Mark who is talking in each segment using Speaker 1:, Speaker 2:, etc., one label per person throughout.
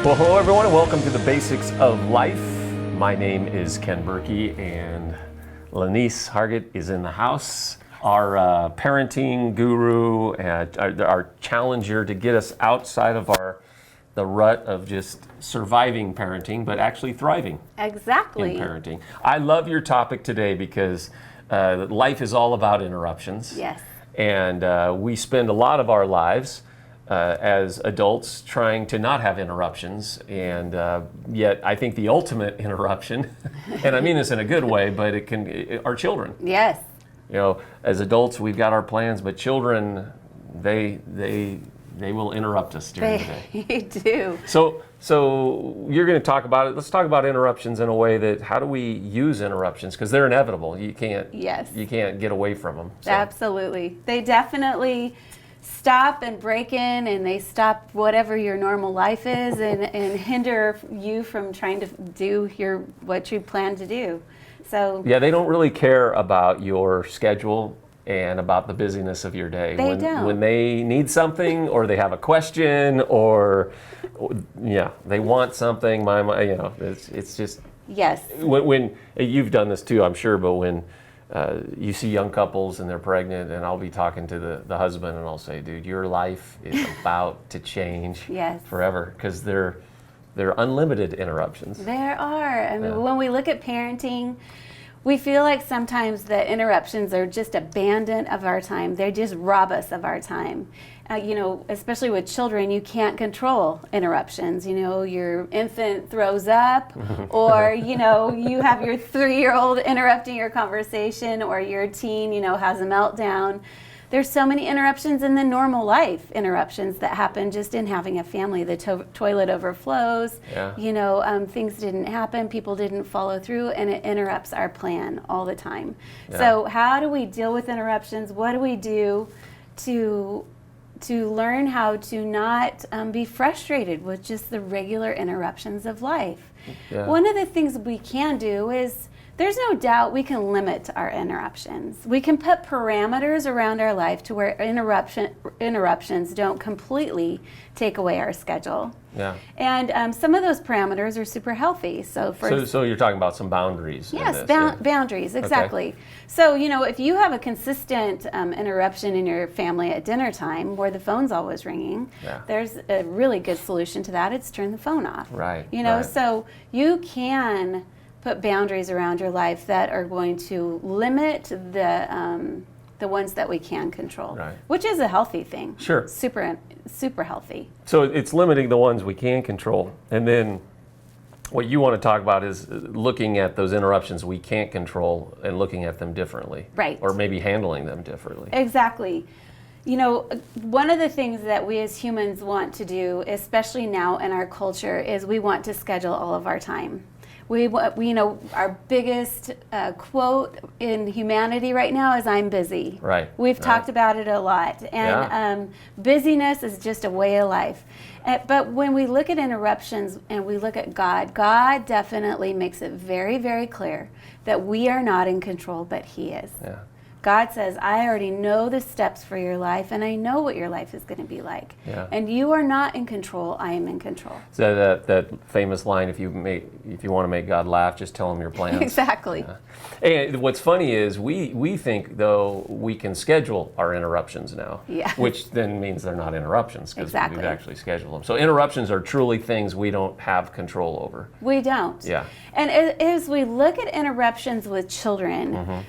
Speaker 1: Well, hello everyone and welcome to the Basics of Life. My name is Ken Burkey and Lanise Hargett is in the house. Our parenting guru, our challenger to get us outside of the rut of just surviving parenting, but actually thriving
Speaker 2: Exactly.
Speaker 1: in parenting. I love your topic today because life is all about interruptions.
Speaker 2: Yes.
Speaker 1: And we spend a lot of our lives as adults trying to not have interruptions, and yet I think the ultimate interruption, and I mean this in a good way, but our children.
Speaker 2: Yes.
Speaker 1: You know, as adults we've got our plans, but children, they will interrupt us during the day.
Speaker 2: They do.
Speaker 1: So you're going to talk about it. Let's talk about interruptions in a way that how do we use interruptions, because they're inevitable. You can't get away from them. So.
Speaker 2: Absolutely. They definitely stop and break in, and they stop whatever your normal life is and hinder you from trying to do what you plan to do. So
Speaker 1: yeah, they don't really care about your schedule and about the busyness of your day.
Speaker 2: They don't.
Speaker 1: When they need something or they have a question or they want something, it's just
Speaker 2: yes.
Speaker 1: When you've done this too, I'm sure, but when you see young couples and they're pregnant, and I'll be talking to the husband and I'll say, dude, your life is about to change forever, because they're unlimited interruptions.
Speaker 2: There are. I mean, when we look at parenting, we feel like sometimes the interruptions are just abandon of our time. They just rob us of our time. Especially with children, you can't control interruptions. Your infant throws up, or, you have your 3-year-old interrupting your conversation, or your teen, has a meltdown. There's so many interruptions in the normal life, interruptions that happen just in having a family. The toilet overflows, things didn't happen, people didn't follow through, and it interrupts our plan all the time. Yeah. So how do we deal with interruptions? What do we do to learn how to not be frustrated with just the regular interruptions of life? Yeah. One of the things we can do is, there's no doubt we can limit our interruptions. We can put parameters around our life to where interruptions don't completely take away our schedule. Yeah. And some of those parameters are super healthy. So
Speaker 1: you're talking about some boundaries.
Speaker 2: Yes, boundaries, exactly. Okay. So, if you have a consistent interruption in your family at dinner time where the phone's always ringing, there's a really good solution to that. It's turn the phone off.
Speaker 1: Right.
Speaker 2: So you can put boundaries around your life that are going to limit the ones that we can control, which is a healthy thing.
Speaker 1: Sure.
Speaker 2: Super healthy.
Speaker 1: So it's limiting the ones we can control. And then what you want to talk about is looking at those interruptions we can't control and looking at them differently.
Speaker 2: Right.
Speaker 1: Or maybe handling them differently.
Speaker 2: Exactly. One of the things that we as humans want to do, especially now in our culture, is we want to schedule all of our time. We our biggest quote in humanity right now is "I'm busy."
Speaker 1: Right.
Speaker 2: We've talked about it a lot, and busyness is just a way of life. But when we look at interruptions and we look at God, God definitely makes it very, very clear that we are not in control, but He is. Yeah. God says, I already know the steps for your life, and I know what your life is going to be like. Yeah. And you are not in control, I am in control.
Speaker 1: So that famous line, if you want to make God laugh, just tell him your plans.
Speaker 2: Exactly.
Speaker 1: Yeah. And what's funny is we think, though, we can schedule our interruptions now, which then means they're not interruptions, because we've actually scheduled them. So interruptions are truly things we don't have control over.
Speaker 2: We don't.
Speaker 1: Yeah.
Speaker 2: And as we look at interruptions with children,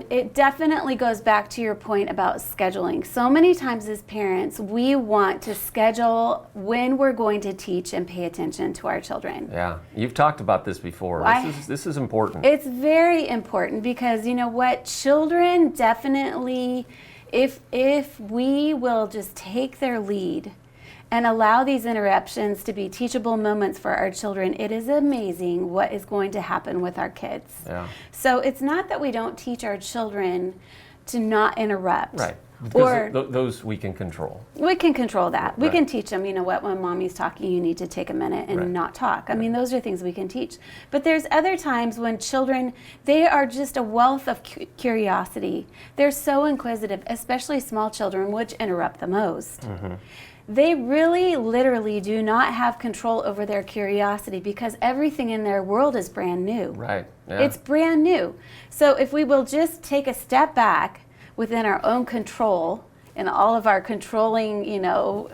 Speaker 2: it definitely goes back to your point about scheduling. So many times as parents, we want to schedule when we're going to teach and pay attention to our children.
Speaker 1: Yeah, you've talked about this before. This is important.
Speaker 2: It's very important because you know what? Children definitely, if we will just take their lead and allow these interruptions to be teachable moments for our children, it is amazing what is going to happen with our kids. Yeah. So it's not that we don't teach our children to not interrupt.
Speaker 1: Right. Because those we can control.
Speaker 2: We can control that. We can teach them, you know what, when mommy's talking, you need to take a minute and not talk. I mean, those are things we can teach. But there's other times when children, they are just a wealth of curiosity. They're so inquisitive, especially small children, which interrupt the most. Mm-hmm. they really literally do not have control over their curiosity because everything in their world is brand new.
Speaker 1: Right. Yeah.
Speaker 2: It's brand new. So if we will just take a step back within our own control and all of our controlling,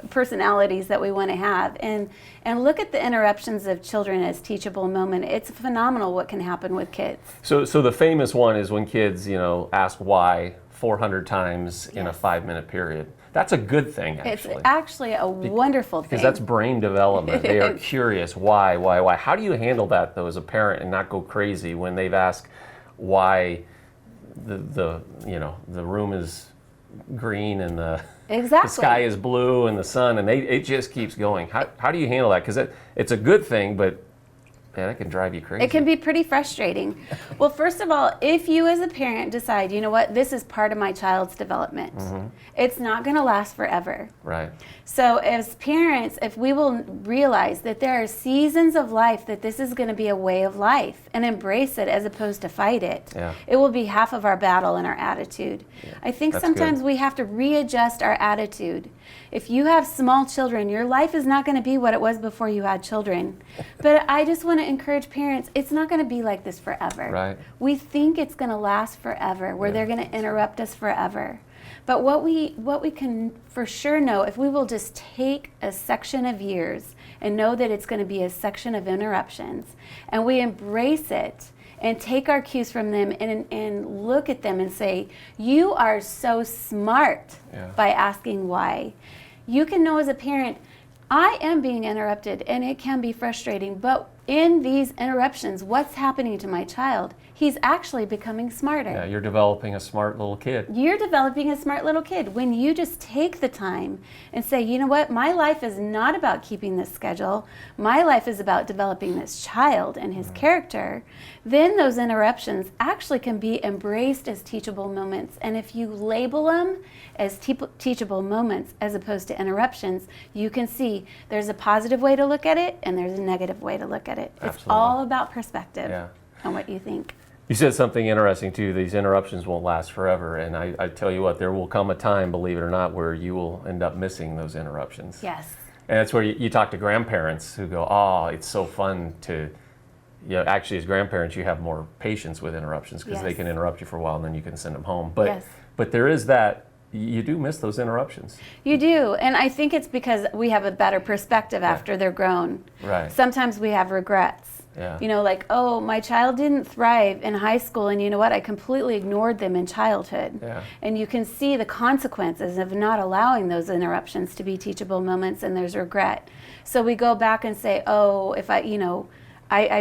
Speaker 2: personalities that we want to have, and look at the interruptions of children as teachable moment, it's phenomenal what can happen with kids.
Speaker 1: So the famous one is when kids, ask why 400 times in a 5-minute period. That's a good thing, actually.
Speaker 2: It's actually a wonderful thing.
Speaker 1: Because that's brain development. They are curious. Why? How do you handle that, though, as a parent and not go crazy when they've asked why the room is green and the sky is blue and the sun, and it just keeps going? How do you handle that? Because it's a good thing, but that can drive you crazy.
Speaker 2: It can be pretty frustrating. Well, first of all, if you as a parent decide, you know what, this is part of my child's development, it's not going to last forever.
Speaker 1: Right.
Speaker 2: So as parents, if we will realize that there are seasons of life that this is going to be a way of life and embrace it as opposed to fight it, it will be half of our battle in our attitude. Yeah. I think sometimes we have to readjust our attitude. If you have small children, your life is not going to be what it was before you had children. But I just want to encourage parents, it's not going to be like this forever.
Speaker 1: Right.
Speaker 2: We think it's going to last forever, where they're going to interrupt us forever. But what we can for sure know, if we will just take a section of years and know that it's going to be a section of interruptions, and we embrace it and take our cues from them and look at them and say, you are so smart by asking why. You can know as a parent, I am being interrupted and it can be frustrating, but in these interruptions, what's happening to my child? He's actually becoming smarter.
Speaker 1: Yeah, you're developing a smart little kid.
Speaker 2: You're developing a smart little kid. When you just take the time and say, you know what, my life is not about keeping this schedule. My life is about developing this child and his character. Then those interruptions actually can be embraced as teachable moments. And if you label them as teachable moments as opposed to interruptions, you can see there's a positive way to look at it and there's a negative way to look at it.
Speaker 1: Absolutely.
Speaker 2: It's all about perspective and what you think.
Speaker 1: You said something interesting too. These interruptions won't last forever, and I tell you what, there will come a time, believe it or not, where you will end up missing those interruptions.
Speaker 2: Yes.
Speaker 1: And that's where you talk to grandparents who go, "Oh, it's so fun to." Actually, as grandparents, you have more patience with interruptions because they can interrupt you for a while, and then you can send them home. But there is that. You do miss those interruptions.
Speaker 2: You do, and I think it's because we have a better perspective after they're grown.
Speaker 1: Right.
Speaker 2: Sometimes we have regrets.
Speaker 1: Yeah.
Speaker 2: Like, oh, my child didn't thrive in high school, and you know what? I completely ignored them in childhood.
Speaker 1: Yeah.
Speaker 2: And you can see the consequences of not allowing those interruptions to be teachable moments, and there's regret. So we go back and say, oh, if I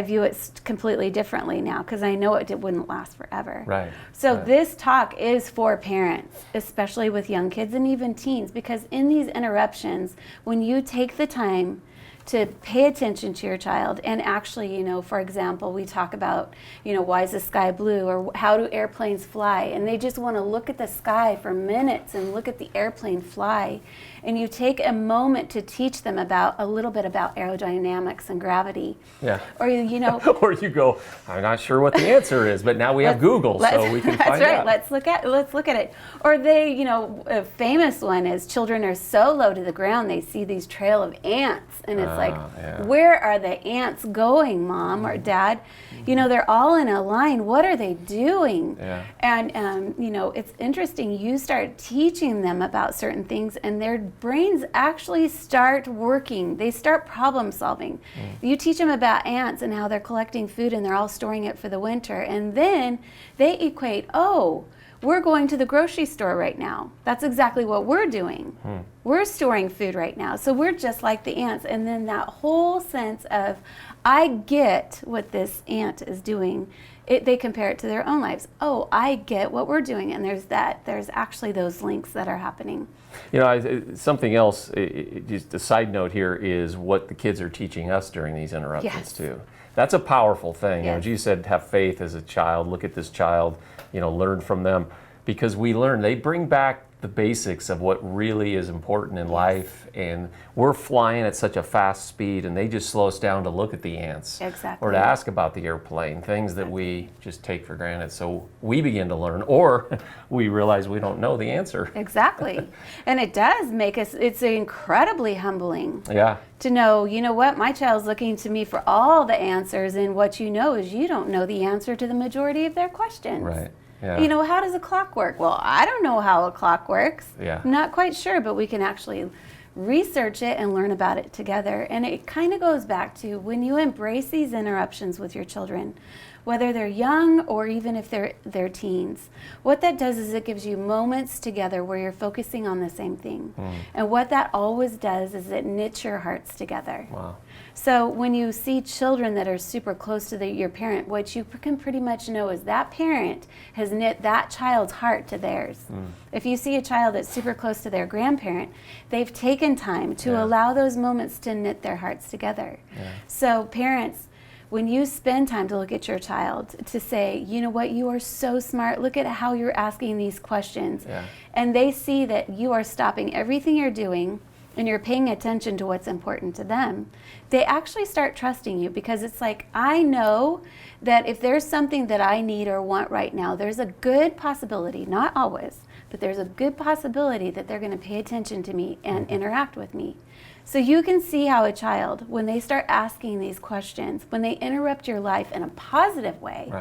Speaker 2: view it completely differently now because I know it wouldn't last forever.
Speaker 1: Right.
Speaker 2: So this talk is for parents, especially with young kids and even teens, because in these interruptions, when you take the time to pay attention to your child and actually, for example, we talk about, why is the sky blue or how do airplanes fly? And they just want to look at the sky for minutes and look at the airplane fly. And you take a moment to teach them a little bit about aerodynamics and gravity.
Speaker 1: Yeah.
Speaker 2: Or,
Speaker 1: or you go, I'm not sure what the answer is, but now we have Google, so we can find out.
Speaker 2: That's right. Let's look at it. Or they, a famous one is children are so low to the ground they see these trail of ants, and it's where are the ants going, Mom or Dad? They're all in a line. What are they doing?
Speaker 1: Yeah.
Speaker 2: And it's interesting. You start teaching them about certain things, and their brains actually start working. They start problem solving. You teach them about ants and how they're collecting food and they're all storing it for the winter, and then they equate, oh, we're going to the grocery store right now. That's exactly what we're doing. We're storing food right now. So we're just like the ants. And then that whole sense of, I get what this ant is doing. They compare it to their own lives. Oh, I get what we're doing. And there's actually those links that are happening.
Speaker 1: Something else, just a side note here, is what the kids are teaching us during these interruptions too. That's a powerful thing.
Speaker 2: Yes.
Speaker 1: Jesus said, have faith as a child. Look at this child, learn from them. Because we learn, they bring back the basics of what really is important in life, and we're flying at such a fast speed, and they just slow us down to look at the ants.
Speaker 2: Exactly.
Speaker 1: Or to ask about the airplane, things that we just take for granted. So we begin to learn, or we realize we don't know the answer.
Speaker 2: Exactly. And it does make us, it's incredibly humbling.
Speaker 1: Yeah.
Speaker 2: To know, you know what, my child's looking to me for all the answers, and what you know is you don't know the answer to the majority of their questions.
Speaker 1: Right. Yeah.
Speaker 2: You know, how does a clock work? Well, I don't know how a clock works.
Speaker 1: Yeah.
Speaker 2: I'm not quite sure, but we can actually research it and learn about it together. And it kind of goes back to when you embrace these interruptions with your children, whether they're young or even if they're teens, what that does is it gives you moments together where you're focusing on the same thing. And what that always does is it knits your hearts together.
Speaker 1: Wow.
Speaker 2: So when you see children that are super close to your parent, what you can pretty much know is that parent has knit that child's heart to theirs. If you see a child that's super close to their grandparent, they've taken time to allow those moments to knit their hearts together. So parents, when you spend time to look at your child, to say, you know what, you are so smart, look at how you're asking these questions, and they see that you are stopping everything you're doing and you're paying attention to what's important to them, they actually start trusting you, because it's like, I know that if there's something that I need or want right now, there's a good possibility, not always, but there's a good possibility that they're going to pay attention to me and interact with me. So you can see how a child, when they start asking these questions, when they interrupt your life in a positive way,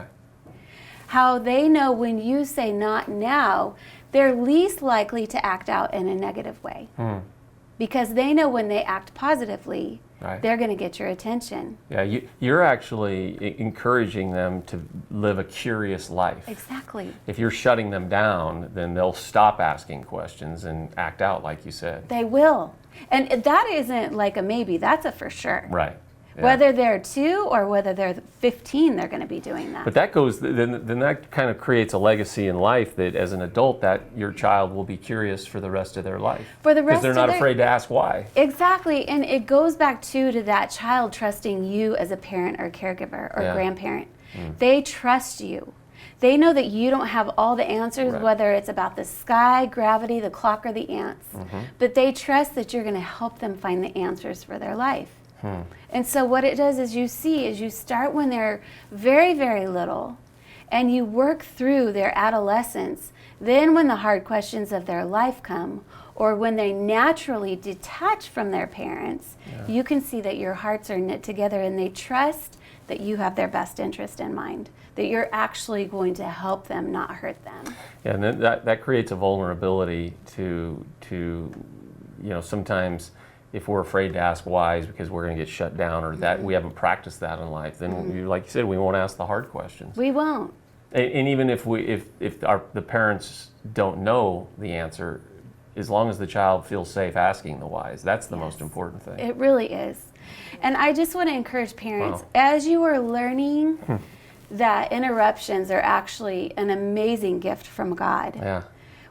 Speaker 2: how they know when you say not now, they're least likely to act out in a negative way. Because they know when they act positively, they're going to get your attention.
Speaker 1: Yeah, you're actually encouraging them to live a curious life.
Speaker 2: Exactly.
Speaker 1: If you're shutting them down, then they'll stop asking questions and act out, like you said.
Speaker 2: They will. And that isn't like a maybe, that's a for sure.
Speaker 1: Right. Yeah.
Speaker 2: Whether they're 2 or whether they're 15, they're going to be doing that.
Speaker 1: But that goes, then that kind of creates a legacy in life that as an adult, that your child will be curious for the rest of their life.
Speaker 2: For the
Speaker 1: Because
Speaker 2: rest
Speaker 1: they're not afraid to ask why.
Speaker 2: Exactly. And it goes back to that child trusting you as a parent or caregiver or grandparent. They trust you. They know that you don't have all the answers, whether it's about the sky, gravity, the clock, or the ants. But they trust that you're going to help them find the answers for their life. And so what it does is you start when they're very, very little, and you work through their adolescence. Then when the hard questions of their life come, or when they naturally detach from their parents, you can see that your hearts are knit together, and they trust that you have their best interest in mind, that you're actually going to help them, not hurt them.
Speaker 1: Yeah, and then that creates a vulnerability to sometimes if we're afraid to ask whys because we're going to get shut down, or that we haven't practiced that in life, then like you said, we won't ask the hard questions.
Speaker 2: We won't.
Speaker 1: And even if the parents don't know the answer, as long as the child feels safe asking the whys, that's the most important thing.
Speaker 2: It really is. And I just want to encourage parents, as you are learning that interruptions are actually an amazing gift from God.
Speaker 1: Yeah.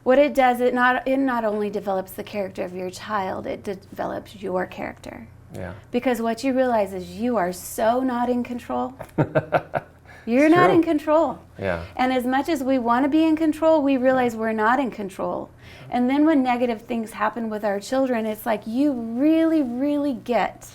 Speaker 2: What it does, it not only develops the character of your child, it develops your character.
Speaker 1: Yeah.
Speaker 2: Because what you realize is you are so not in control. You're not in control.
Speaker 1: Yeah.
Speaker 2: And as much as we want to be in control, we realize we're not in control. And then when negative things happen with our children, it's like you really, really get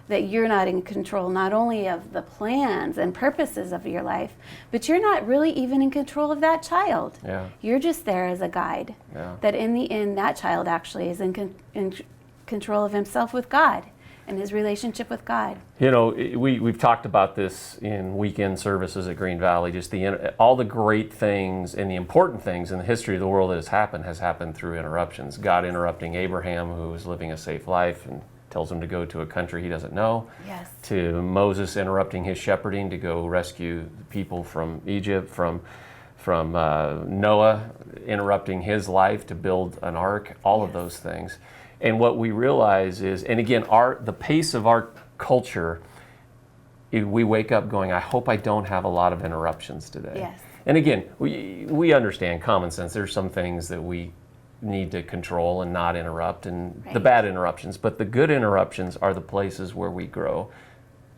Speaker 2: that you're not in control, not only of the plans and purposes of your life, but you're not really even in control of that child.
Speaker 1: Yeah.
Speaker 2: You're just there as a guide.
Speaker 1: Yeah.
Speaker 2: That in the end, that child actually is in control of himself with God and his relationship with God.
Speaker 1: You know, we've talked about this in weekend services at Green Valley, just all the great things and the important things in the history of the world that has happened through interruptions. God interrupting Abraham, who was living a safe life, and tells him to go to a country he doesn't know.
Speaker 2: Yes.
Speaker 1: To Moses interrupting his shepherding to go rescue people from Egypt, from Noah interrupting his life to build an ark, all of those things. And what we realize is, and again, the pace of our culture, we wake up going, I hope I don't have a lot of interruptions today.
Speaker 2: Yes.
Speaker 1: And again, we understand common sense. There's some things that we need to control and not interrupt, and the bad interruptions, but the good interruptions are the places where we grow.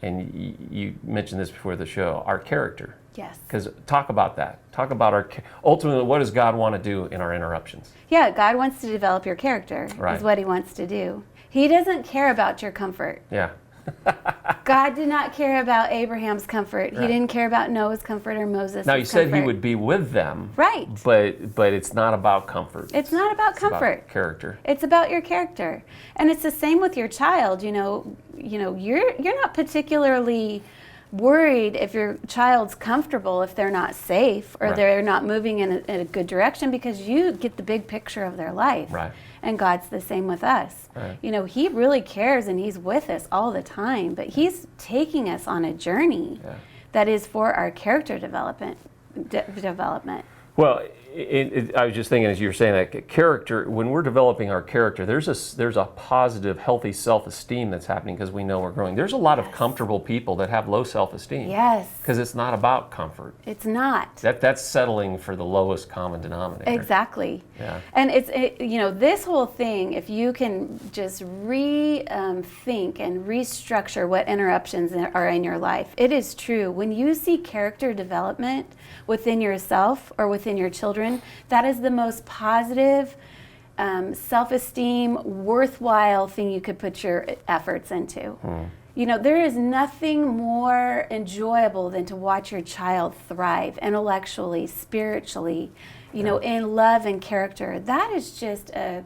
Speaker 1: And you mentioned this before the show, our character.
Speaker 2: Yes.
Speaker 1: Because talk about that. Talk about ultimately, what does God want to do in our interruptions?
Speaker 2: Yeah, God wants to develop your character,
Speaker 1: Right.
Speaker 2: is what he wants to do. He doesn't care about your comfort.
Speaker 1: Yeah.
Speaker 2: God did not care about Abraham's comfort. He
Speaker 1: Right.
Speaker 2: didn't care about Noah's comfort or Moses'
Speaker 1: Now, you said
Speaker 2: comfort.
Speaker 1: he would be with them.
Speaker 2: Right.
Speaker 1: But it's not about comfort.
Speaker 2: It's not about comfort.
Speaker 1: About character.
Speaker 2: It's about your character. And it's the same with your child. You're not particularly worried if your child's comfortable, if they're not safe or
Speaker 1: Right.
Speaker 2: they're not moving in a good direction, because you get the big picture of their life.
Speaker 1: Right.
Speaker 2: And God's the same with us.
Speaker 1: Right.
Speaker 2: He really cares and he's with us all the time, but he's taking us on a journey that is for our character development. Well,
Speaker 1: I was just thinking, as you were saying that, character, when we're developing our character, there's a positive, healthy self-esteem that's happening because we know we're growing. There's a lot of comfortable people that have low self-esteem.
Speaker 2: Yes.
Speaker 1: Because it's not about comfort.
Speaker 2: It's not.
Speaker 1: That's settling for the lowest common denominator.
Speaker 2: Exactly.
Speaker 1: Yeah.
Speaker 2: And this whole thing, if you can just think and restructure what interruptions are in your life, it is true. When you see character development within yourself or within your children, that is the most positive, self-esteem, worthwhile thing you could put your efforts into. There is nothing more enjoyable than to watch your child thrive intellectually, spiritually, in love and character. That is just an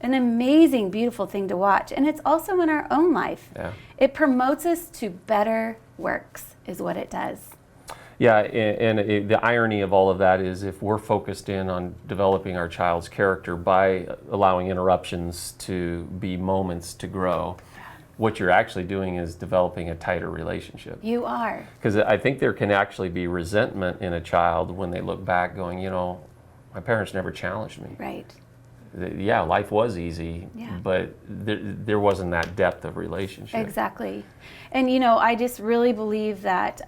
Speaker 2: amazing, beautiful thing to watch. And it's also in our own life.
Speaker 1: Yeah.
Speaker 2: It promotes us to better works, is what it does.
Speaker 1: Yeah, and the irony of all of that is if we're focused in on developing our child's character by allowing interruptions to be moments to grow, what you're actually doing is developing a tighter relationship.
Speaker 2: You are.
Speaker 1: Because I think there can actually be resentment in a child when they look back going, my parents never challenged me.
Speaker 2: Right.
Speaker 1: Yeah, life was easy, but there wasn't that depth of relationship.
Speaker 2: Exactly. And I just really believe that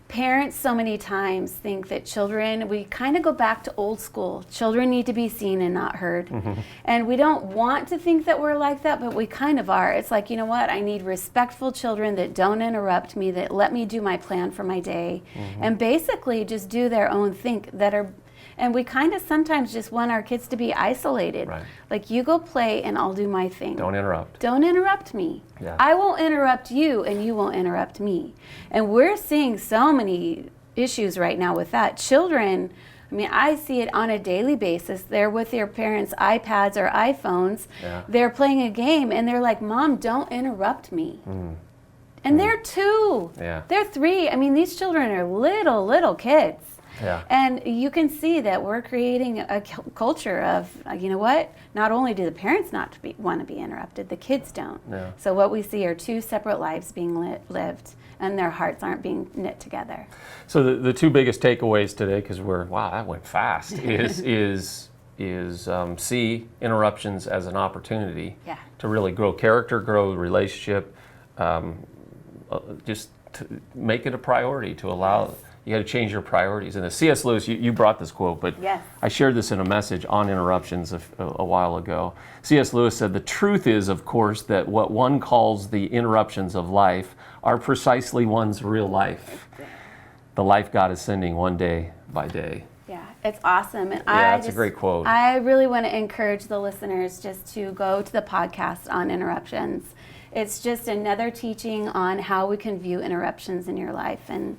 Speaker 2: parents so many times think that children, we kind of go back to old school. Children need to be seen and not heard. Mm-hmm. And we don't want to think that we're like that, but we kind of are. It's like, I need respectful children that don't interrupt me, that let me do my plan for my day, and basically just do their own thing, and we kind of sometimes just want our kids to be isolated.
Speaker 1: Right.
Speaker 2: Like, you go play and I'll do my thing.
Speaker 1: Don't interrupt.
Speaker 2: Don't interrupt me.
Speaker 1: Yeah.
Speaker 2: I won't interrupt you and you won't interrupt me. And we're seeing so many issues right now with that. Children, I see it on a daily basis. They're with their parents' iPads or iPhones.
Speaker 1: Yeah.
Speaker 2: They're playing a game and they're like, Mom, don't interrupt me. And they're 2.
Speaker 1: Yeah.
Speaker 2: They're 3. These children are little kids.
Speaker 1: Yeah.
Speaker 2: And you can see that we're creating a culture of, not only do the parents not want to be interrupted, the kids don't.
Speaker 1: Yeah.
Speaker 2: So what we see are 2 separate lives being lived, and their hearts aren't being knit together.
Speaker 1: So the 2 biggest takeaways today, because wow, that went fast, is see interruptions as an opportunity to really grow character, grow relationship, just to make it a priority to allow. You got to change your priorities. And C.S. Lewis, you brought this quote, but I shared this in a message on interruptions a while ago. C.S. Lewis said, "The truth is, of course, that what one calls the interruptions of life are precisely one's real life, the life God is sending one day by day."
Speaker 2: Yeah, it's awesome. And
Speaker 1: that's a great quote.
Speaker 2: I really want to encourage the listeners just to go to the podcast on interruptions. It's just another teaching on how we can view interruptions in your life, and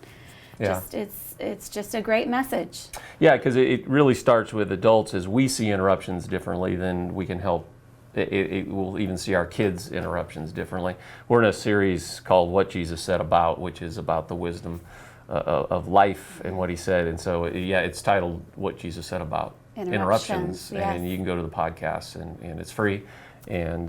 Speaker 2: it's just a great message. Yeah,
Speaker 1: because it really starts with adults. As we see interruptions differently, then we can help. It will even see our kids' interruptions differently. We're in a series called What Jesus Said About, which is about the wisdom of life and what he said. And so, it's titled What Jesus Said About Interruptions.
Speaker 2: Yes.
Speaker 1: And you can go to the podcast, and it's free. And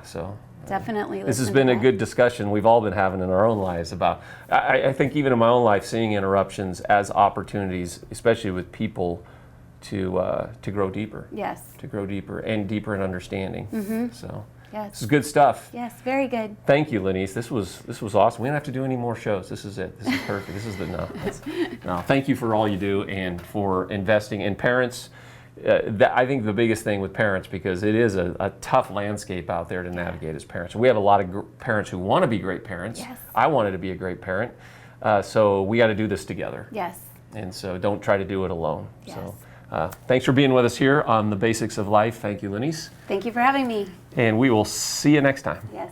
Speaker 1: so...
Speaker 2: Definitely.
Speaker 1: This has been a good discussion we've all been having in our own lives about, I think even in my own life, seeing interruptions as opportunities, especially with people, to grow deeper.
Speaker 2: Yes.
Speaker 1: To grow deeper in understanding. Mm-hmm. So this is good stuff.
Speaker 2: Yes, very good.
Speaker 1: Thank you, Lanise. This was awesome. We don't have to do any more shows. This is it. This is perfect. This is no. Thank you for all you do and for investing in parents. I think the biggest thing with parents, because it is a tough landscape out there to navigate as parents. We have a lot of parents who want to be great parents.
Speaker 2: Yes.
Speaker 1: I wanted to be a great parent. So we got to do this together.
Speaker 2: Yes.
Speaker 1: And so don't try to do it alone.
Speaker 2: Yes.
Speaker 1: So thanks for being with us here on The Basics of Life. Thank you, Lanise.
Speaker 2: Thank you for having me.
Speaker 1: And we will see you next time.
Speaker 2: Yes.